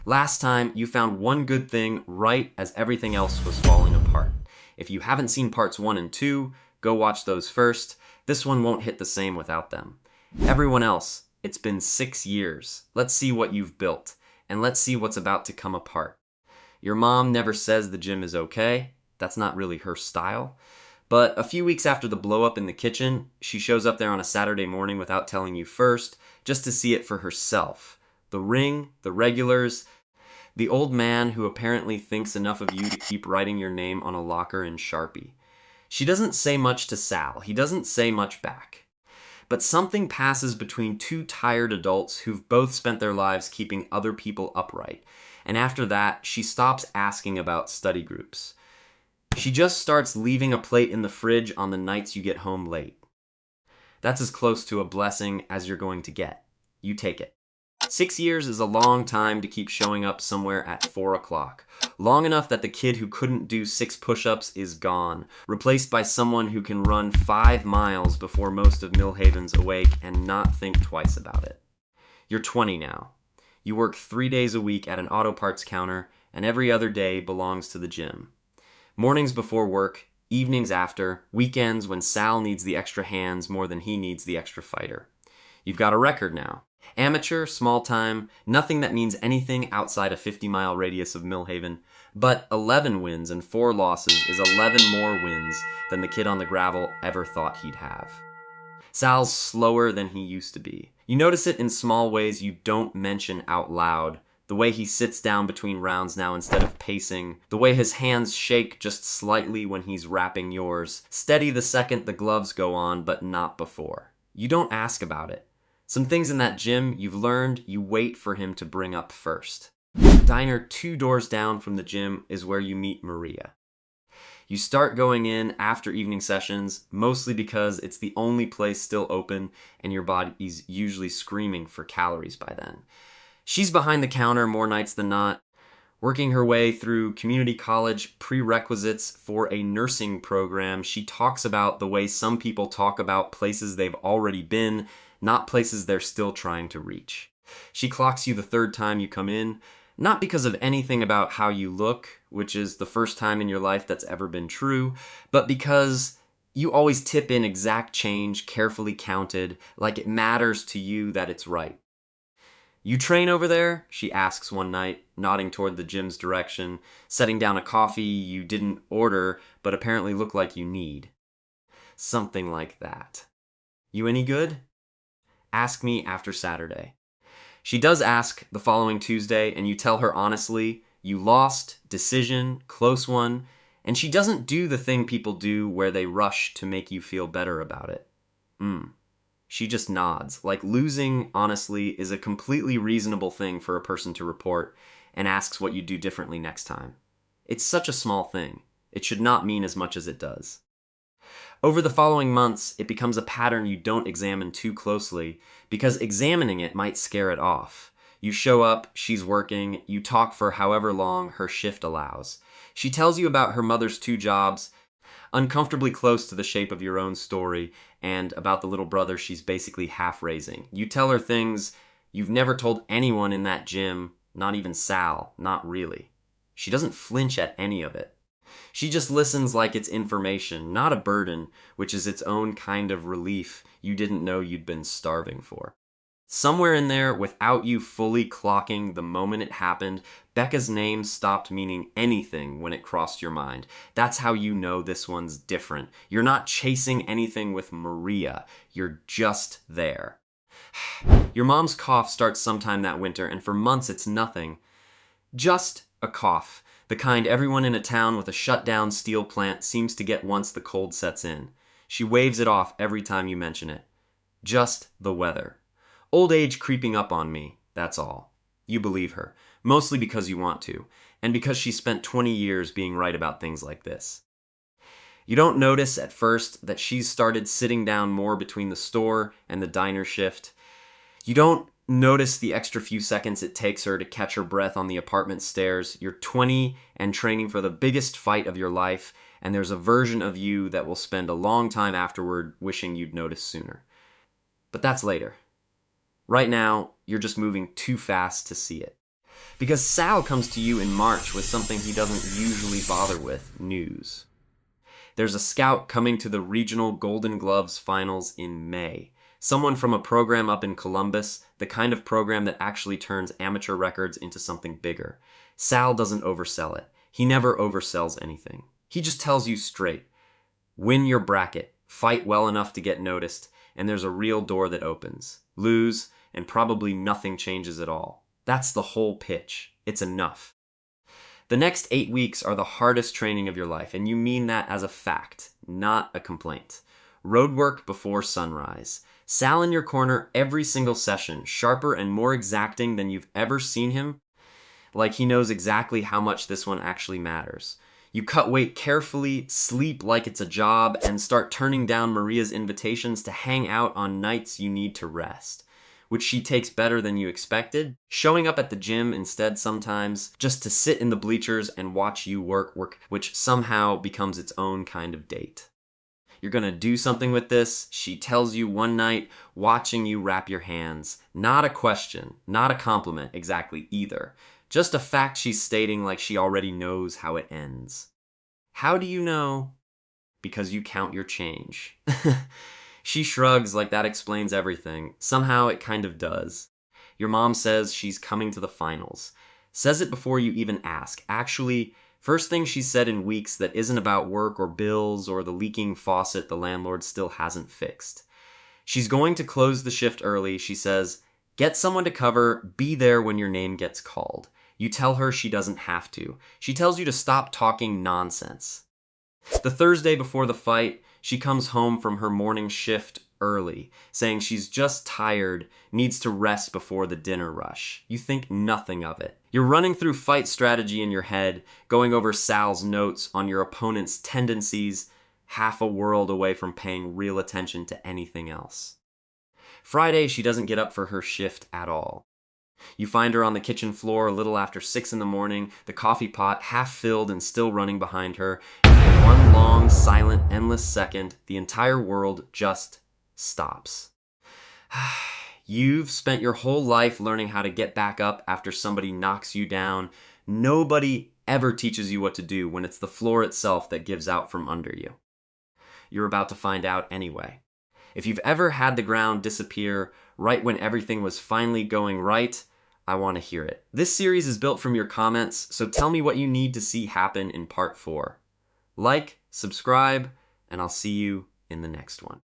Last time, you found one good thing right as everything else was falling apart. If you haven't seen parts 1 and 2, go watch those first. This one won't hit the same without them. Everyone else, it's been 6 years. Let's see what you've built, and let's see what's about to come apart. Your mom never says the gym is okay. That's not really her style. But a few weeks after the blow up in the kitchen, she shows up there on a Saturday morning without telling you first, just to see it for herself. The ring, the regulars, the old man who apparently thinks enough of you to keep writing your name on a locker in Sharpie. She doesn't say much to Sal. He doesn't say much back. But something passes between two tired adults who've both spent their lives keeping other people upright. And after that, she stops asking about study groups. She just starts leaving a plate in the fridge on the nights you get home late. That's as close to a blessing as you're going to get. You take it. 6 years is a long time to keep showing up somewhere at 4 o'clock. Long enough that the kid who couldn't do 6 push-ups is gone, replaced by someone who can run 5 miles before most of Millhaven's awake and not think twice about it. You're 20 now. You work 3 days a week at an auto parts counter, and every other day belongs to the gym. Mornings before work, evenings after, weekends when Sal needs the extra hands more than he needs the extra fighter. You've got a record now. Amateur, small time, nothing that means anything outside a 50-mile radius of Millhaven, but 11 wins and 4 losses is 11 more wins than the kid on the gravel ever thought he'd have. Sal's slower than he used to be. You notice it in small ways you don't mention out loud. The way he sits down between rounds now instead of pacing. The way his hands shake just slightly when he's wrapping yours. Steady the second the gloves go on, but not before. You don't ask about it. Some things in that gym you've learned you wait for him to bring up first. The diner 2 doors down from the gym is where you meet Maria. You start going in after evening sessions, mostly because it's the only place still open and your body's usually screaming for calories by then. She's behind the counter more nights than not, working her way through community college prerequisites for a nursing program. She talks about the way some people talk about places they've already been, not places they're still trying to reach. She clocks you the 3rd time you come in, not because of anything about how you look, which is the first time in your life that's ever been true, but because you always tip in exact change, carefully counted, like it matters to you that it's right. "You train over there?" she asks one night, nodding toward the gym's direction, setting down a coffee you didn't order but apparently look like you need. Something like that. "You any good?" "Ask me after Saturday." She does ask the following Tuesday, and you tell her honestly, you lost, decision, close one, and she doesn't do the thing people do where they rush to make you feel better about it. She just nods, like losing, honestly, is a completely reasonable thing for a person to report, and asks what you'd do differently next time. It's such a small thing. It should not mean as much as it does. Over the following months, it becomes a pattern you don't examine too closely, because examining it might scare it off. You show up, she's working, you talk for however long her shift allows. She tells you about her mother's 2 jobs, uncomfortably close to the shape of your own story, and about the little brother she's basically half raising. You tell her things you've never told anyone in that gym, not even Sal, not really. She doesn't flinch at any of it. She just listens like it's information, not a burden, which is its own kind of relief you didn't know you'd been starving for. Somewhere in there, without you fully clocking the moment it happened, Becca's name stopped meaning anything when it crossed your mind. That's how you know this one's different. You're not chasing anything with Maria. You're just there. Your mom's cough starts sometime that winter, and for months it's nothing. Just a cough. The kind everyone in a town with a shut-down steel plant seems to get once the cold sets in. She waves it off every time you mention it. Just the weather. Old age creeping up on me, that's all. You believe her, mostly because you want to, and because she spent 20 years being right about things like this. You don't notice at first that she's started sitting down more between the store and the diner shift. You don't notice the extra few seconds it takes her to catch her breath on the apartment stairs. You're 20 and training for the biggest fight of your life, and there's a version of you that will spend a long time afterward wishing you'd noticed sooner. But that's later. Right now, you're just moving too fast to see it. Because Sal comes to you in March with something he doesn't usually bother with, news. There's a scout coming to the regional Golden Gloves finals in May. Someone from a program up in Columbus, the kind of program that actually turns amateur records into something bigger. Sal doesn't oversell it. He never oversells anything. He just tells you straight. Win your bracket, fight well enough to get noticed, and there's a real door that opens. Lose, and probably nothing changes at all. That's the whole pitch. It's enough. The next 8 weeks are the hardest training of your life, and you mean that as a fact, not a complaint. Road work before sunrise. Sal in your corner every single session, sharper and more exacting than you've ever seen him, like he knows exactly how much this one actually matters. You cut weight carefully, sleep like it's a job, and start turning down Maria's invitations to hang out on nights you need to rest, which she takes better than you expected, showing up at the gym instead sometimes, just to sit in the bleachers and watch you work, which somehow becomes its own kind of date. You're gonna do something with this, she tells you one night, watching you wrap your hands. Not a question, not a compliment exactly either. Just a fact she's stating like she already knows how it ends. How do you know? Because you count your change. She shrugs like that explains everything. Somehow it kind of does. Your mom says she's coming to the finals. Says it before you even ask. Actually, first thing she's said in weeks that isn't about work or bills or the leaking faucet the landlord still hasn't fixed. She's going to close the shift early, she says. Get someone to cover, be there when your name gets called. You tell her she doesn't have to. She tells you to stop talking nonsense. The Thursday before the fight, she comes home from her morning shift early, saying she's just tired, needs to rest before the dinner rush. You think nothing of it. You're running through fight strategy in your head, going over Sal's notes on your opponent's tendencies, half a world away from paying real attention to anything else. Friday, she doesn't get up for her shift at all. You find her on the kitchen floor a little after 6 in the morning, the coffee pot half filled and still running behind her, and for one long, silent, endless second, the entire world just stops. You've spent your whole life learning how to get back up after somebody knocks you down. Nobody ever teaches you what to do when it's the floor itself that gives out from under you. You're about to find out anyway. If you've ever had the ground disappear right when everything was finally going right, I want to hear it. This series is built from your comments, so tell me what you need to see happen in part 4. Like, subscribe, and I'll see you in the next one.